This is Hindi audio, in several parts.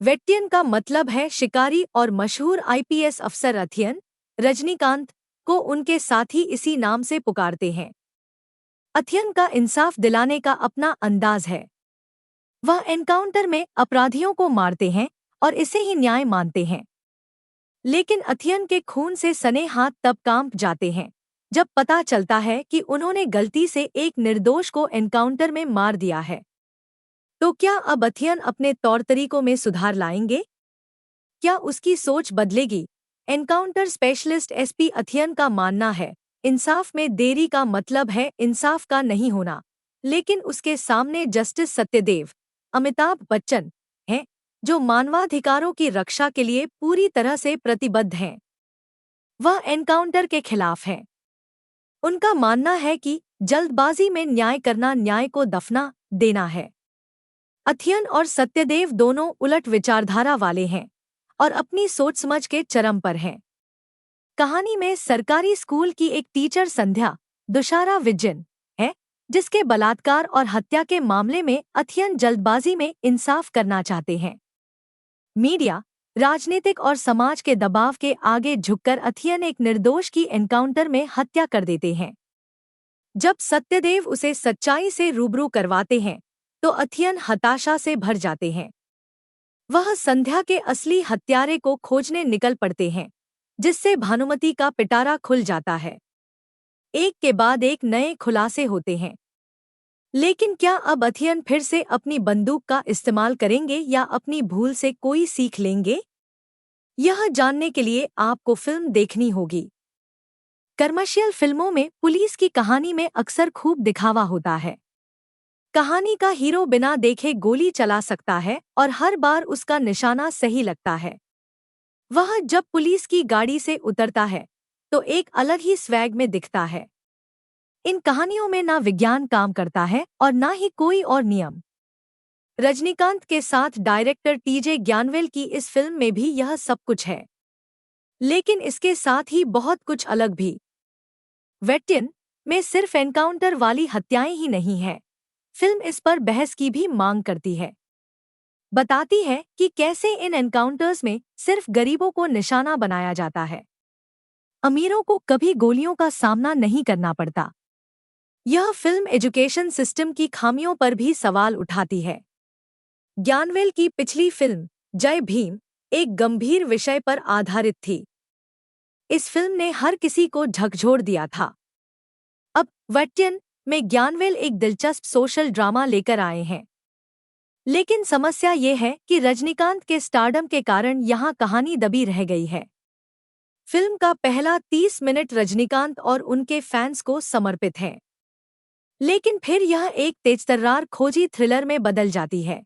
वेट्टियन का मतलब है शिकारी और मशहूर आईपीएस अफसर अथियन रजनीकांत को उनके साथी इसी नाम से पुकारते हैं। अथियन का इंसाफ दिलाने का अपना अंदाज है। वह एनकाउंटर में अपराधियों को मारते हैं और इसे ही न्याय मानते हैं। लेकिन अथियन के खून से सने हाथ तब कांप जाते हैं जब पता चलता है कि उन्होंने गलती से एक निर्दोष को एनकाउंटर में मार दिया है। तो क्या अब अथियन अपने तौर तरीकों में सुधार लाएंगे? क्या उसकी सोच बदलेगी? एनकाउंटर स्पेशलिस्ट एसपी अथियन का मानना है, इंसाफ में देरी का मतलब है इंसाफ का नहीं होना। लेकिन उसके सामने जस्टिस सत्यदेव, अमिताभ बच्चन हैं, जो मानवाधिकारों की रक्षा के लिए पूरी तरह से प्रतिबद्ध हैं। वह एनकाउंटर के खिलाफ हैं। उनका मानना है कि जल्दबाजी में न्याय करना न्याय को दफना देना है। अथियन और सत्यदेव दोनों उलट विचारधारा वाले हैं और अपनी सोच समझ के चरम पर हैं। कहानी में सरकारी स्कूल की एक टीचर संध्या दुशारा विजन है, जिसके बलात्कार और हत्या के मामले में अथियन जल्दबाजी में इंसाफ करना चाहते हैं। मीडिया, राजनीतिक और समाज के दबाव के आगे झुककर अथियन एक निर्दोष की एनकाउंटर में हत्या कर देते हैं। जब सत्यदेव उसे सच्चाई से रूबरू करवाते हैं तो अथियन हताशा से भर जाते हैं। वह संध्या के असली हत्यारे को खोजने निकल पड़ते हैं, जिससे भानुमति का पिटारा खुल जाता है। एक के बाद एक नए खुलासे होते हैं। लेकिन क्या अब अथियन फिर से अपनी बंदूक का इस्तेमाल करेंगे या अपनी भूल से कोई सीख लेंगे? यह जानने के लिए आपको फिल्म देखनी होगी। कमर्शियल फिल्मों में पुलिस की कहानी में अक्सर खूब दिखावा होता है। कहानी का हीरो बिना देखे गोली चला सकता है और हर बार उसका निशाना सही लगता है। वह जब पुलिस की गाड़ी से उतरता है तो एक अलग ही स्वैग में दिखता है। इन कहानियों में ना विज्ञान काम करता है और ना ही कोई और नियम। रजनीकांत के साथ डायरेक्टर टीजे ज्ञानवेल की इस फिल्म में भी यह सब कुछ है, लेकिन इसके साथ ही बहुत कुछ अलग भी। वेट्टियन में सिर्फ एनकाउंटर वाली हत्याएं ही नहीं है। फिल्म इस पर बहस की भी मांग करती है। बताती है कि कैसे इन एनकाउंटर्स में सिर्फ गरीबों को निशाना बनाया जाता है, अमीरों को कभी गोलियों का सामना नहीं करना पड़ता। यह फिल्म एजुकेशन सिस्टम की खामियों पर भी सवाल उठाती है। ज्ञानवेल की पिछली फिल्म जय भीम एक गंभीर विषय पर आधारित थी। इस फिल्म ने हर किसी को झकझोर दिया था। अब वेट्टियन में ज्ञानवेल एक दिलचस्प सोशल ड्रामा लेकर आए हैं। लेकिन समस्या ये है कि रजनीकांत के स्टारडम के कारण यहाँ कहानी दबी रह गई है। फिल्म का पहला 30 मिनट रजनीकांत और उनके फैंस को समर्पित है, लेकिन फिर यह एक तेजतर्रार खोजी थ्रिलर में बदल जाती है।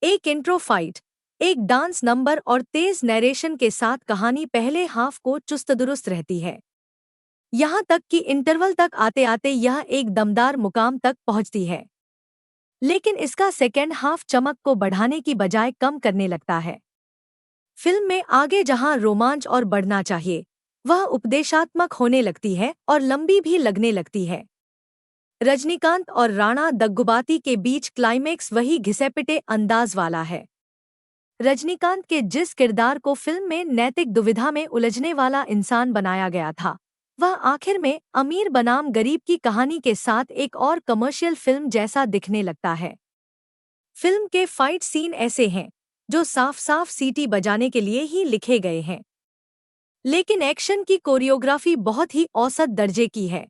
एक इंट्रो फाइट, एक डांस नंबर और तेज नैरेशन के साथ कहानी पहले हाफ को चुस्त दुरुस्त रहती है। यहाँ तक कि इंटरवल तक आते आते यह एक दमदार मुकाम तक पहुँचती है। लेकिन इसका सेकेंड हाफ चमक को बढ़ाने की बजाय कम करने लगता है। फिल्म में आगे जहां रोमांच और बढ़ना चाहिए, वह उपदेशात्मक होने लगती है और लंबी भी लगने लगती है। रजनीकांत और राणा दग्गुबाती के बीच क्लाइमेक्स वही घिसेपिटे अंदाज वाला है। रजनीकांत के जिस किरदार को फिल्म में नैतिक दुविधा में उलझने वाला इंसान बनाया गया था, वह आखिर में अमीर बनाम गरीब की कहानी के साथ एक और कमर्शियल फिल्म जैसा दिखने लगता है। फिल्म के फाइट सीन ऐसे हैं जो साफ साफ सीटी बजाने के लिए ही लिखे गए हैं, लेकिन एक्शन की कोरियोग्राफी बहुत ही औसत दर्जे की है।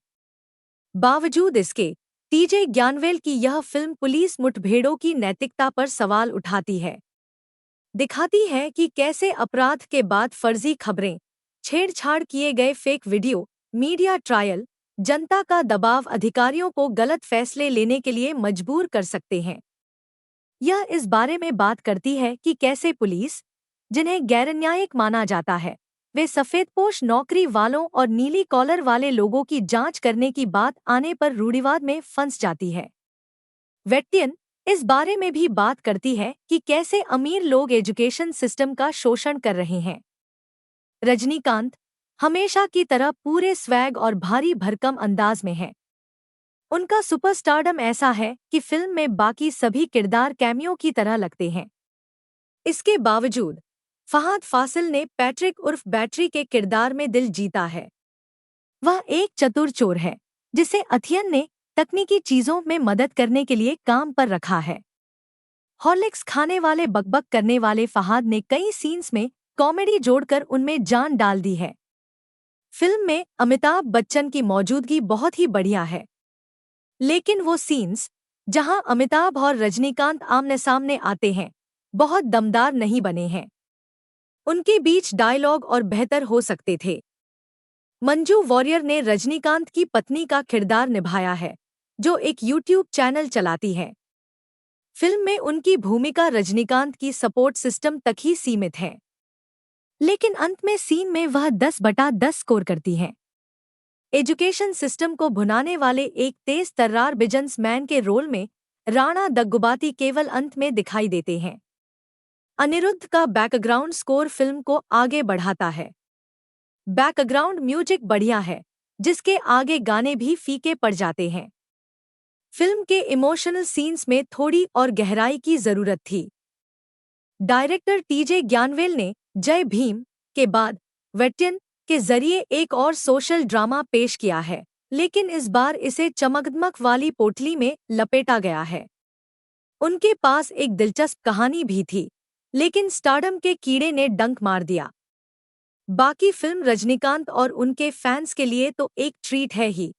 बावजूद इसके, टीजे ज्ञानवेल की यह फिल्म पुलिस मुठभेड़ों की नैतिकता पर सवाल उठाती है। दिखाती है कि कैसे अपराध के बाद फर्जी खबरें, छेड़छाड़ किए गए फेक वीडियो, मीडिया ट्रायल, जनता का दबाव अधिकारियों को गलत फैसले लेने के लिए मजबूर कर सकते हैं। यह इस बारे में बात करती है कि कैसे पुलिस, जिन्हें गैरन्यायिक माना जाता है, वे सफेदपोश नौकरी वालों और नीली कॉलर वाले लोगों की जांच करने की बात आने पर रूढ़िवाद में फंस जाती है। वेट्टियन इस बारे में भी बात करती है कि कैसे अमीर लोग एजुकेशन सिस्टम का शोषण कर रहे हैं। रजनीकांत हमेशा की तरह पूरे स्वैग और भारी भरकम अंदाज में है। उनका सुपरस्टारडम ऐसा है कि फिल्म में बाकी सभी किरदार कैमियो की तरह लगते हैं। इसके बावजूद फहाद फासिल ने पैट्रिक उर्फ बैटरी के किरदार में दिल जीता है। वह एक चतुर चोर है जिसे अथियन ने तकनीकी चीजों में मदद करने के लिए काम पर रखा है। हॉर्लिक्स खाने वाले बकबक करने वाले फहाद ने कई सीन्स में कॉमेडी जोड़कर उनमें जान डाल दी है। फिल्म में अमिताभ बच्चन की मौजूदगी बहुत ही बढ़िया है, लेकिन वो सीन्स जहां अमिताभ और रजनीकांत आमने सामने आते हैं बहुत दमदार नहीं बने हैं। उनके बीच डायलॉग और बेहतर हो सकते थे। मंजू वॉरियर ने रजनीकांत की पत्नी का किरदार निभाया है, जो एक यूट्यूब चैनल चलाती है। फिल्म में उनकी भूमिका रजनीकांत की सपोर्ट सिस्टम तक ही सीमित है, लेकिन अंत में सीन में वह 10/10 स्कोर करती हैं। एजुकेशन सिस्टम को भुनाने वाले एक तेज तर्रार बिजनेसमैन के रोल में राणा दग्गुबाती केवल अंत में दिखाई देते हैं। अनिरुद्ध का बैकग्राउंड स्कोर फिल्म को आगे बढ़ाता है। बैकग्राउंड म्यूजिक बढ़िया है, जिसके आगे गाने भी फीके पड़ जाते हैं। फिल्म के इमोशनल सीन्स में थोड़ी और गहराई की जरूरत थी। डायरेक्टर टीजे ज्ञानवेल ने जय भीम के बाद वेट्यन के जरिए एक और सोशल ड्रामा पेश किया है, लेकिन इस बार इसे चमकदमक वाली पोटली में लपेटा गया है। उनके पास एक दिलचस्प कहानी भी थी, लेकिन स्टारडम के कीड़े ने डंक मार दिया। बाकी फिल्म रजनीकांत और उनके फैंस के लिए तो एक ट्रीट है ही।